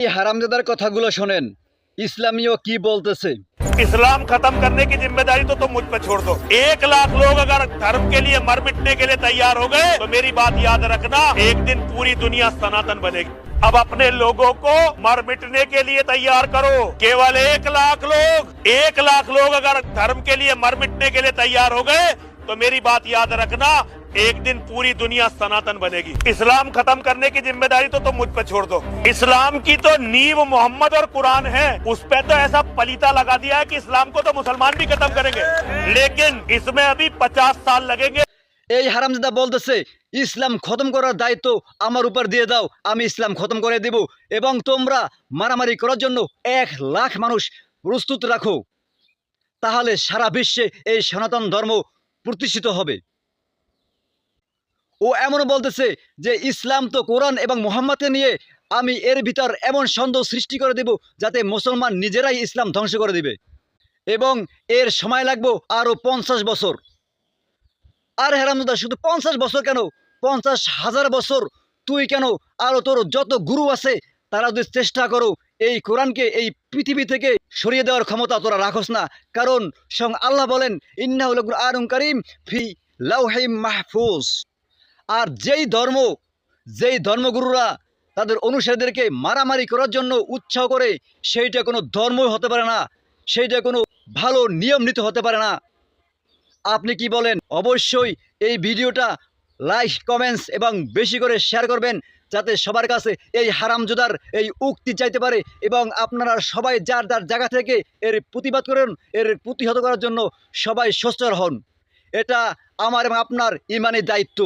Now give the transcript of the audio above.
এই হারামজাদার কথাগুলো শোনেন, ইসলামিও কি বলতেছে। इस्लाम खत्म करने की जिम्मेदारी तो तुम मुझ पर छोड़ दो। 1 लाख लोग अगर धर्म के लिए मर मिटने के लिए तैयार हो गए तो मेरी बात याद रखना, एक दिन पूरी दुनिया सनातन बनेगी। अब अपने लोगों को मर मिटने के लिए तैयार करो। केवल 1 लाख लोग अगर धर्म के लिए मर मिटने के लिए तैयार हो गए तो मेरी बात याद रखना, एक दिन पूरी दुनिया सनातन बनेगी। इस्लाम खत्म करने की जिम्मेदारी तो तुम मुझ पर छोड़ दो। इस्लाम की तो नींव मोहम्मद और कुरान है, उस पे तो ऐसा पलीता लगा दिया है कि इस्लाम को तो मुसलमान भी खत्म करेंगे, लेकिन इसमें अभी 50 साल लगेंगे। এই হারামজাদা বলতেছে ইসলাম খতম করার দায়িত্ব আমার উপর দিয়ে দাও, আমি ইসলাম খতম করে দেব এবং তোমরা মারামারি করার জন্য 1 লাখ মানুষ প্রস্তুত রাখো, তাহলে সারা বিশ্বে এই সনাতন ধর্ম প্রতিষ্ঠিত হবে। ও এমনও বলতেছে যে ইসলাম তো কোরআন এবং মুহাম্মদকে নিয়ে, আমি এর ভিতর এমন সন্দেহ সৃষ্টি করে দেব যাতে মুসলমান নিজেরাই ইসলাম ধ্বংস করে দিবে এবং এর সময় লাগবে আরও 50 বছর। আর হারামজাদা, শুধু 50 বছর কেন, 50,000 বছর তুই কেন, আরও তোর যত গুরু আছে তারা যদি চেষ্টা করো এই কোরআনকে এই পৃথিবী থেকে সরিয়ে দেওয়ার ক্ষমতা তোরা রাখোস না, কারণ স্বয়ং আল্লাহ বলেন ইন্নাহু লাকুরআনুন কারীম ফি লাওহিম মাহফুজ। আর যেই ধর্মগুরুরা তাদের অনুসারীদেরকে মারামারি করার জন্য উৎসাহ করে, সেইটা কোনো ধর্মই হতে পারে না, সেইটা কোনো ভালো নিয়ম নীতি হতে পারে না। আপনি কি বলেন? অবশ্যই এই ভিডিওটা লাইক, কমেন্টস এবং বেশি করে শেয়ার করবেন, যাতে সবার কাছে এই হারামজাদার এই উক্তি চাইতে পারে এবং আপনারা সবাই যার যার জায়গা থেকে এর প্রতিবাদ করেন, এর প্রতিহত করার জন্য সবাই সোচ্চার হন। এটা আমার এবং আপনার ইমানি দায়িত্ব।